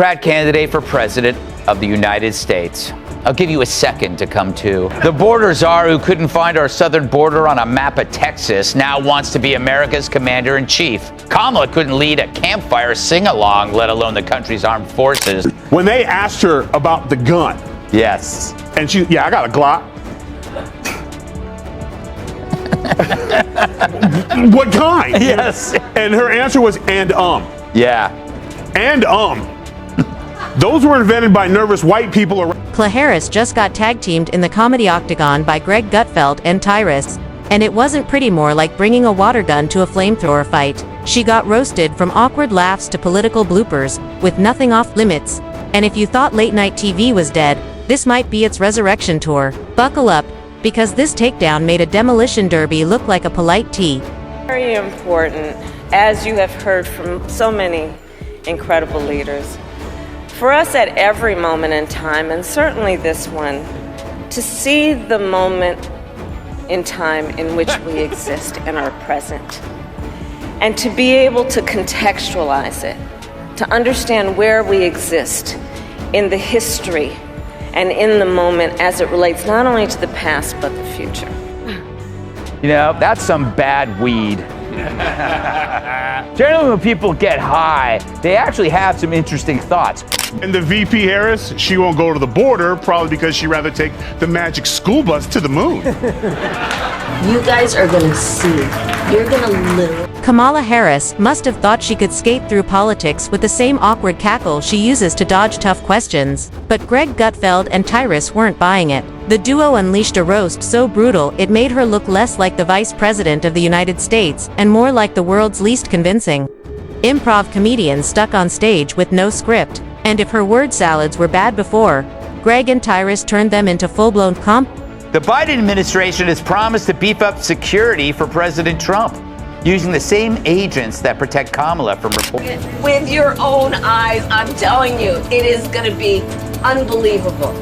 Democrat candidate for president of the United States. I'll give you a second to come to. The border czar who couldn't find our southern border on a map of Texas now wants to be America's commander-in-chief. Kamala couldn't lead a campfire sing-along, let alone the country's armed forces. When they asked her about the gun. Yes. And she, yeah, I got a Glock. What kind? Yes. And her answer was, Yeah. And Those were invented by nervous white people around. Harris just got tag-teamed in the comedy octagon by Greg Gutfeld and Tyrus. And it wasn't pretty, more like bringing a water gun to a flamethrower fight. She got roasted from awkward laughs to political bloopers, with nothing off limits. And if you thought late-night TV was dead, this might be its resurrection tour. Buckle up, because this takedown made a demolition derby look like a polite tea. Very important, as you have heard from so many incredible leaders, for us at every moment in time, and certainly this one, to see the moment in time in which we exist and are present, and to be able to contextualize it, to understand where we exist in the history and in the moment as it relates not only to the past but the future. You know, that's some bad weed. Generally, when people get high, they actually have some interesting thoughts. And the VP Harris, she won't go to the border, probably because she'd rather take the magic school bus to the moon. You guys are gonna see. You're gonna literally. Kamala Harris must have thought she could skate through politics with the same awkward cackle she uses to dodge tough questions. But Greg Gutfeld and Tyrus weren't buying it. The duo unleashed a roast so brutal it made her look less like the Vice President of the United States and more like the world's least convincing improv comedian stuck on stage with no script. And if her word salads were bad before, Greg and Tyrus turned them into full-blown comp. The Biden administration has promised to beef up security for President Trump, using the same agents that protect Kamala from reports. With your own eyes, I'm telling you, it is gonna be unbelievable.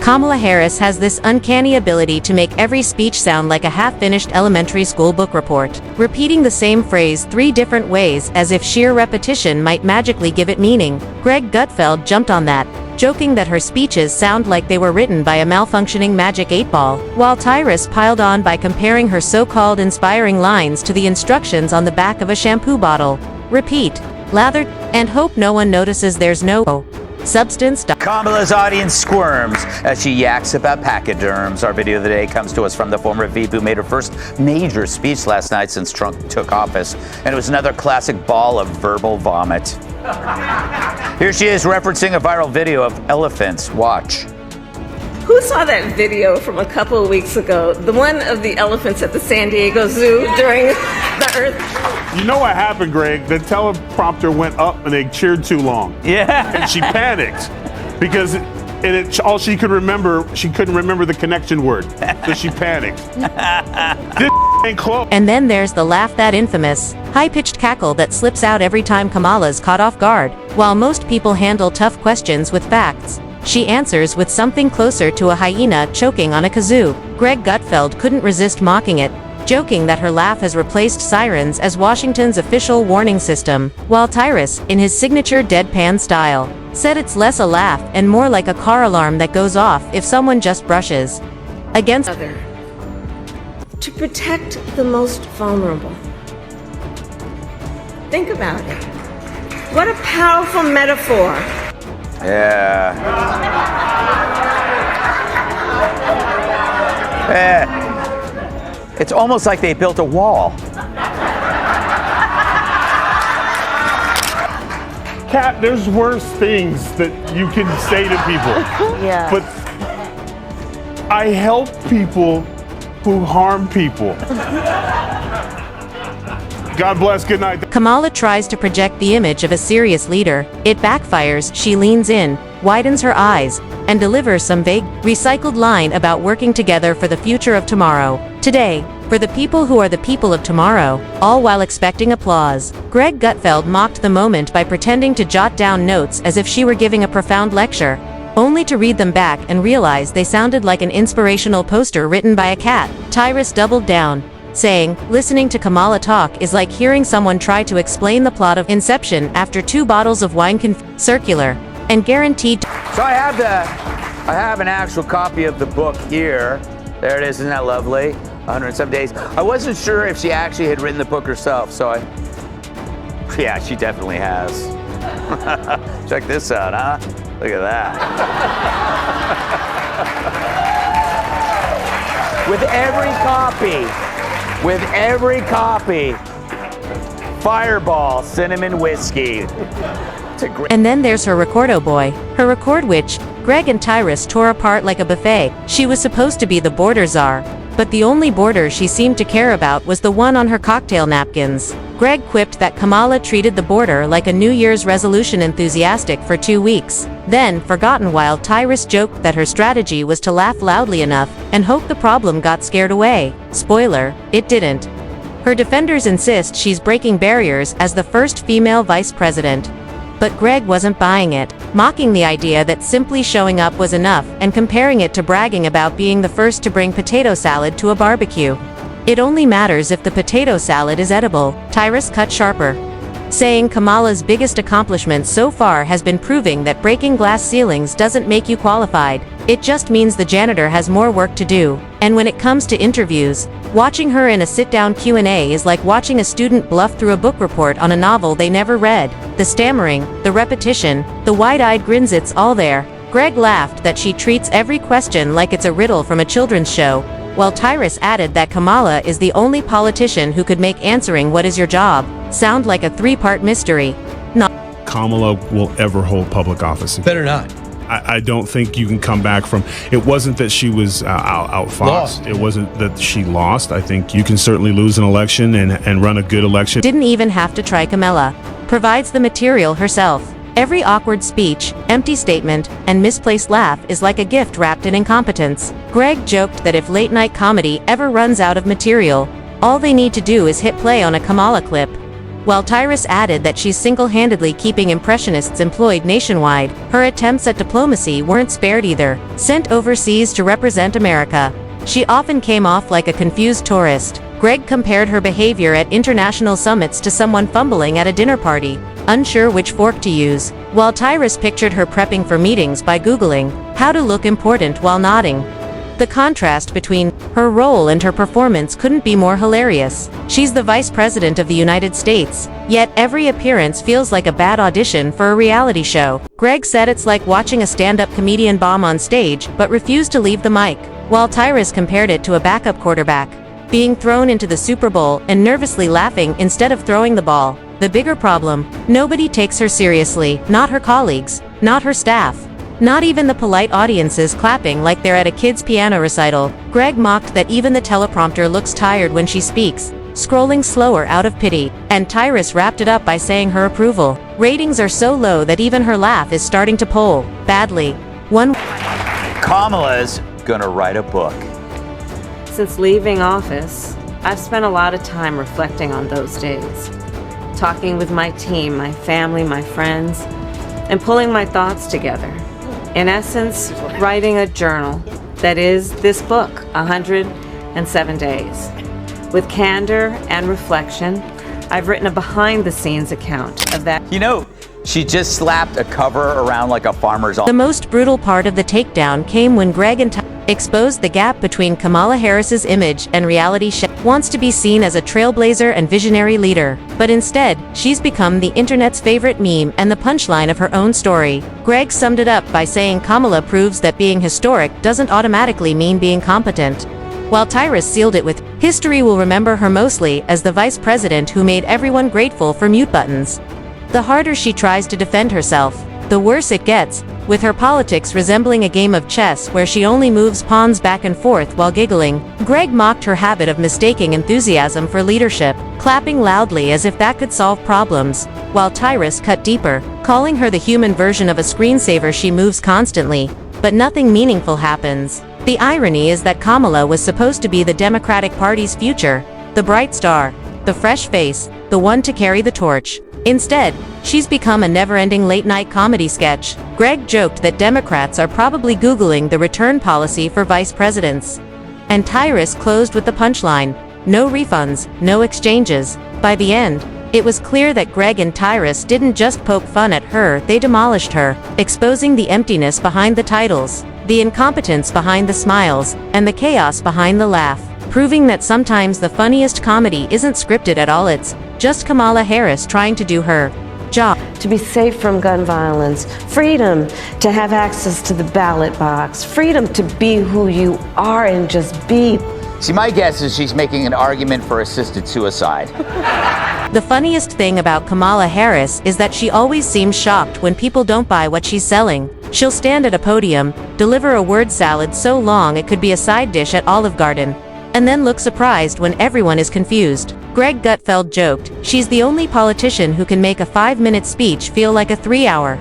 Kamala Harris has this uncanny ability to make every speech sound like a half-finished elementary school book report, repeating the same phrase 3 different ways as if sheer repetition might magically give it meaning. Greg Gutfeld jumped on that, joking that her speeches sound like they were written by a malfunctioning magic 8-ball, while Tyrus piled on by comparing her so-called inspiring lines to the instructions on the back of a shampoo bottle. Repeat, lather, and hope no one notices there's no substance. Kamala's audience squirms as she yaks about pachyderms. Our video of the day comes to us from the former VP who made her first major speech last night since Trump took office, and it was another classic ball of verbal vomit. Here she is referencing a viral video of elephants. Watch. Who saw that video from a couple of weeks ago? The one of the elephants at the San Diego Zoo during the Earth. You know what happened, Greg? The teleprompter went up and they cheered too long. Yeah. And she panicked because all she couldn't remember the connection word. So she panicked. This ain't close. And then there's the laugh, that infamous, high-pitched cackle that slips out every time Kamala's caught off guard. While most people handle tough questions with facts, she answers with something closer to a hyena choking on a kazoo. Greg Gutfeld couldn't resist mocking it, joking that her laugh has replaced sirens as Washington's official warning system, while Tyrus, in his signature deadpan style, said it's less a laugh and more like a car alarm that goes off if someone just brushes against Other. To protect the most vulnerable. Think about it. What a powerful metaphor. Yeah. It's almost like they built a wall. Kat, there's worse things that you can say to people. Yeah. But I help people who harm people. God bless, good night. Kamala tries to project the image of a serious leader. It backfires. She leans in, widens her eyes, and delivers some vague, recycled line about working together for the future of tomorrow. Today, for the people who are the people of tomorrow, all while expecting applause. Greg Gutfeld mocked the moment by pretending to jot down notes as if she were giving a profound lecture, only to read them back and realize they sounded like an inspirational poster written by a cat. Tyrus doubled down, saying, "Listening to Kamala talk is like hearing someone try to explain the plot of Inception after 2 bottles of wine circular, and guaranteed to." So I have an actual copy of the book here. There it is, isn't that lovely? 107 Days. I wasn't sure if she actually had written the book herself, yeah, she definitely has. Check this out, huh? Look at that. With every copy, Fireball Cinnamon Whiskey. And then there's her recordo boy, her record which Greg and Tyrus tore apart like a buffet. She was supposed to be the border czar, but the only border she seemed to care about was the one on her cocktail napkins. Greg quipped that Kamala treated the border like a New Year's resolution enthusiastic for 2 weeks, then forgotten while Tyrus joked that her strategy was to laugh loudly enough and hope the problem got scared away. Spoiler, it didn't. Her defenders insist she's breaking barriers as the first female vice president. But Greg wasn't buying it, mocking the idea that simply showing up was enough and comparing it to bragging about being the first to bring potato salad to a barbecue. "It only matters if the potato salad is edible," Tyrus cut sharper, saying Kamala's biggest accomplishment so far has been proving that breaking glass ceilings doesn't make you qualified. It just means the janitor has more work to do. And when it comes to interviews, watching her in a sit-down Q&A is like watching a student bluff through a book report on a novel they never read. The stammering, the repetition, the wide-eyed grins, it's all there. Greg laughed that she treats every question like it's a riddle from a children's show, while Tyrus added that Kamala is the only politician who could make answering "what is your job" sound like a 3-part mystery. Kamala will ever hold public office again. Better not. I don't think you can come back from. It wasn't that she was outfoxed. Lost. It wasn't that she lost. I think you can certainly lose an election and run a good election. Didn't even have to try. Kamala provides the material herself. Every awkward speech, empty statement, and misplaced laugh is like a gift wrapped in incompetence. Greg joked that if late-night comedy ever runs out of material, all they need to do is hit play on a Kamala clip. While Tyrus added that she's single-handedly keeping impressionists employed nationwide, her attempts at diplomacy weren't spared either. Sent overseas to represent America, she often came off like a confused tourist. Greg compared her behavior at international summits to someone fumbling at a dinner party, unsure which fork to use, while Tyrus pictured her prepping for meetings by Googling how to look important while nodding. The contrast between her role and her performance couldn't be more hilarious. She's the Vice President of the United States, yet every appearance feels like a bad audition for a reality show. Greg said it's like watching a stand-up comedian bomb on stage, but refused to leave the mic, while Tyrus compared it to a backup quarterback being thrown into the Super Bowl and nervously laughing instead of throwing the ball. The bigger problem, nobody takes her seriously, not her colleagues, not her staff. Not even the polite audiences clapping like they're at a kid's piano recital. Greg mocked that even the teleprompter looks tired when she speaks, scrolling slower out of pity, and Tyrus wrapped it up by saying her approval ratings are so low that even her laugh is starting to poll badly. Kamala's gonna write a book. Since leaving office, I've spent a lot of time reflecting on those days, talking with my team, my family, my friends, and pulling my thoughts together. In essence, writing a journal that is this book, 107 Days. With candor and reflection, I've written a behind-the-scenes account of that. You know, she just slapped a cover around like a farmer's. The most brutal part of the takedown came when Greg and exposed the gap between Kamala Harris's image and reality. Wants to be seen as a trailblazer and visionary leader, but instead, she's become the internet's favorite meme and the punchline of her own story. Greg summed it up by saying Kamala proves that being historic doesn't automatically mean being competent, while Tyrus sealed it with, "History will remember her mostly as the vice president who made everyone grateful for mute buttons." The harder she tries to defend herself, the worse it gets, with her politics resembling a game of chess where she only moves pawns back and forth while giggling. Greg mocked her habit of mistaking enthusiasm for leadership, clapping loudly as if that could solve problems, while Tyrus cut deeper, calling her the human version of a screensaver. She moves constantly, but nothing meaningful happens. The irony is that Kamala was supposed to be the Democratic Party's future, the bright star, the fresh face, the one to carry the torch. Instead, she's become a never-ending late-night comedy sketch. Greg joked that Democrats are probably Googling the return policy for vice presidents. And Tyrus closed with the punchline, No refunds, no exchanges. By the end, it was clear that Greg and Tyrus didn't just poke fun at her, they demolished her, exposing the emptiness behind the titles, the incompetence behind the smiles, and the chaos behind the laugh, proving that sometimes the funniest comedy isn't scripted at all, it's just Kamala Harris trying to do her job. To be safe from gun violence, freedom to have access to the ballot box, freedom to be who you are and just be. See, my guess is she's making an argument for assisted suicide. The funniest thing about Kamala Harris is that she always seems shocked when people don't buy what she's selling. She'll stand at a podium, deliver a word salad so long it could be a side dish at Olive Garden, and then look surprised when everyone is confused. Greg Gutfeld joked, she's the only politician who can make a 5-minute speech feel like a 3-hour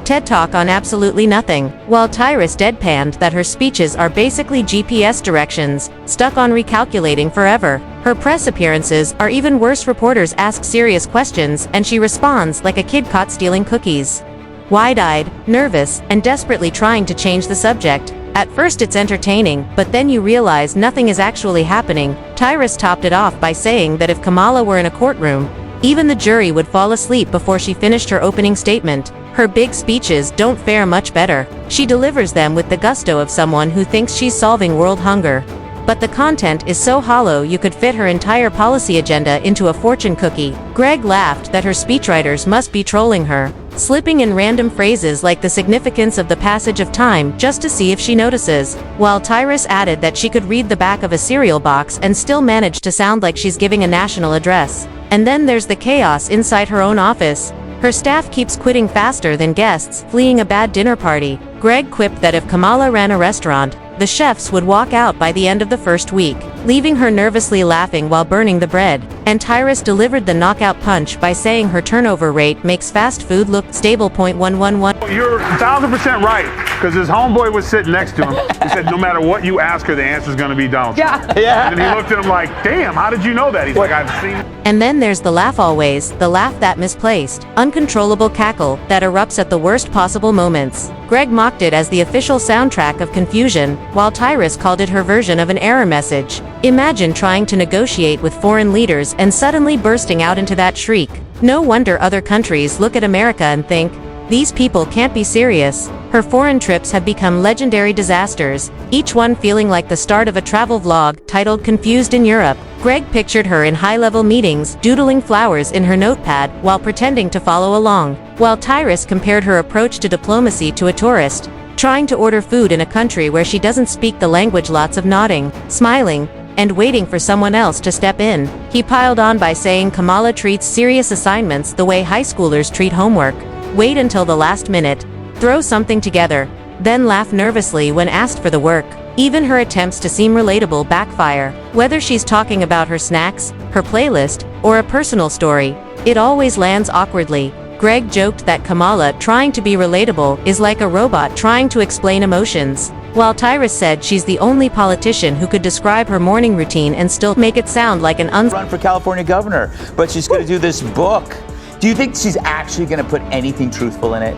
TED Talk on absolutely nothing, while Tyrus deadpanned that her speeches are basically GPS directions, stuck on recalculating forever. Her press appearances are even worse. Reporters ask serious questions and she responds like a kid caught stealing cookies. Wide-eyed, nervous, and desperately trying to change the subject. At first it's entertaining, but then you realize nothing is actually happening. Tyrus topped it off by saying that if Kamala were in a courtroom, even the jury would fall asleep before she finished her opening statement. Her big speeches don't fare much better. She delivers them with the gusto of someone who thinks she's solving world hunger. But the content is so hollow you could fit her entire policy agenda into a fortune cookie. Greg laughed that her speechwriters must be trolling her, slipping in random phrases like the significance of the passage of time just to see if she notices, while Tyrus added that she could read the back of a cereal box and still manage to sound like she's giving a national address. And then there's the chaos inside her own office. Her staff keeps quitting faster than guests, fleeing a bad dinner party. Greg quipped that if Kamala ran a restaurant, the chefs would walk out by the end of the first week, leaving her nervously laughing while burning the bread. And Tyrus delivered the knockout punch by saying her turnover rate makes fast food look stable. 111. You're 1,000% right, because his homeboy was sitting next to him. He said, no matter what you ask her, the answer's going to be Donald Trump. Yeah. And then he looked at him like, damn, how did you know that? He's like, I've seen. And then there's the laugh always, the laugh that misplaced, uncontrollable cackle that erupts at the worst possible moments. Greg mocked it as the official soundtrack of confusion, while Tyrus called it her version of an error message. Imagine trying to negotiate with foreign leaders and suddenly bursting out into that shriek. No wonder other countries look at America and think, these people can't be serious. Her foreign trips have become legendary disasters, each one feeling like the start of a travel vlog titled Confused in Europe. Greg pictured her in high-level meetings, doodling flowers in her notepad while pretending to follow along, while Tyrus compared her approach to diplomacy to a tourist, trying to order food in a country where she doesn't speak the language. Lots of nodding, smiling, and waiting for someone else to step in. He piled on by saying Kamala treats serious assignments the way high schoolers treat homework. Wait until the last minute, throw something together, then laugh nervously when asked for the work. Even her attempts to seem relatable backfire. Whether she's talking about her snacks, her playlist, or a personal story, it always lands awkwardly. Greg joked that Kamala trying to be relatable is like a robot trying to explain emotions, while Tyrus said she's the only politician who could describe her morning routine and still make it sound like an Run for California governor, but she's going to do this book. Do you think she's actually going to put anything truthful in it?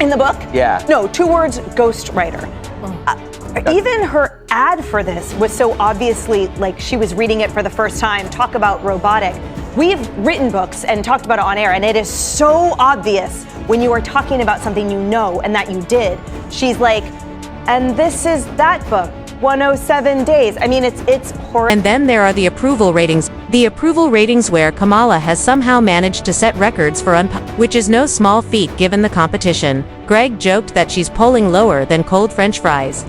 In the book? Yeah. No, 2 words, ghostwriter. Even her ad for this was so obviously like she was reading it for the first time. Talk about robotic. We've written books and talked about it on air, and it is so obvious when you are talking about something you know and that you did. She's like, and this is that book, 107 days. I mean, it's horrible. And then there are the approval ratings. The approval ratings where Kamala has somehow managed to set records for which is no small feat given the competition. Greg joked that she's polling lower than cold French fries,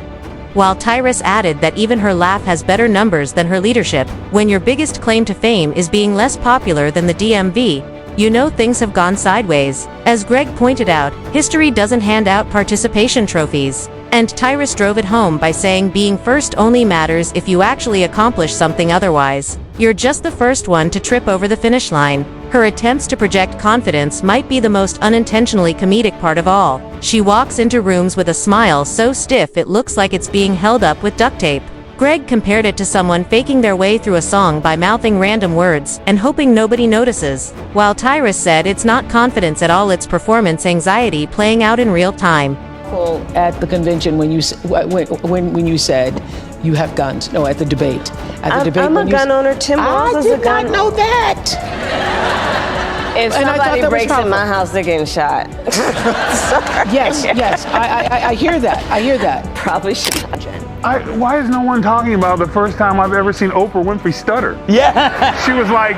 while Tyrus added that even her laugh has better numbers than her leadership. When your biggest claim to fame is being less popular than the DMV, you know things have gone sideways. As Greg pointed out, history doesn't hand out participation trophies. And Tyrus drove it home by saying being first only matters if you actually accomplish something, otherwise, you're just the first one to trip over the finish line. Her attempts to project confidence might be the most unintentionally comedic part of all. She walks into rooms with a smile so stiff it looks like it's being held up with duct tape. Greg compared it to someone faking their way through a song by mouthing random words and hoping nobody notices, while Tyrus said it's not confidence at all, it's performance anxiety playing out in real time. At the convention when you said you have guns. No, at the debate. At the debate. I'm a when you gun owner. Tim Walz I is a did gun not know that. If And I thought somebody that was breaks in powerful. my house, they're getting shot. Yes. I hear that. I hear that. Probably should not, Jen. Why is no one talking about the first time I've ever seen Oprah Winfrey stutter? Yeah. She was like,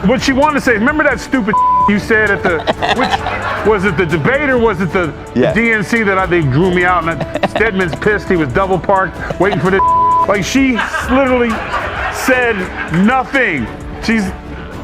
what she wanted to say, remember that stupid you said at the, which, was it the debate or was it the DNC that they drew me out and Stedman's pissed, he was double parked waiting for this. Like she literally said nothing. She's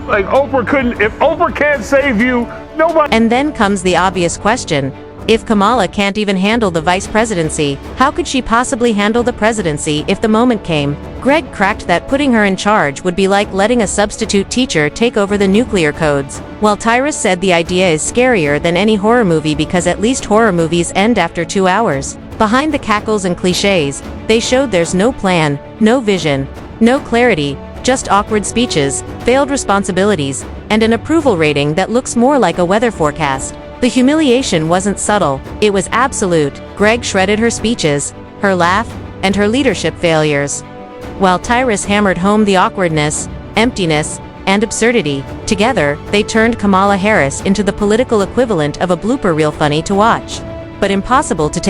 like, if Oprah can't save you, nobody. And then comes the obvious question. If Kamala can't even handle the vice presidency, how could she possibly handle the presidency if the moment came? Greg cracked that putting her in charge would be like letting a substitute teacher take over the nuclear codes, while Tyrus said the idea is scarier than any horror movie because at least horror movies end after 2 hours. Behind the cackles and cliches, they showed there's no plan, no vision, no clarity, just awkward speeches, failed responsibilities, and an approval rating that looks more like a weather forecast. The humiliation wasn't subtle, it was absolute. Greg shredded her speeches, her laugh, and her leadership failures, while Tyrus hammered home the awkwardness, emptiness, and absurdity. Together, they turned Kamala Harris into the political equivalent of a blooper reel, funny to watch, but impossible to take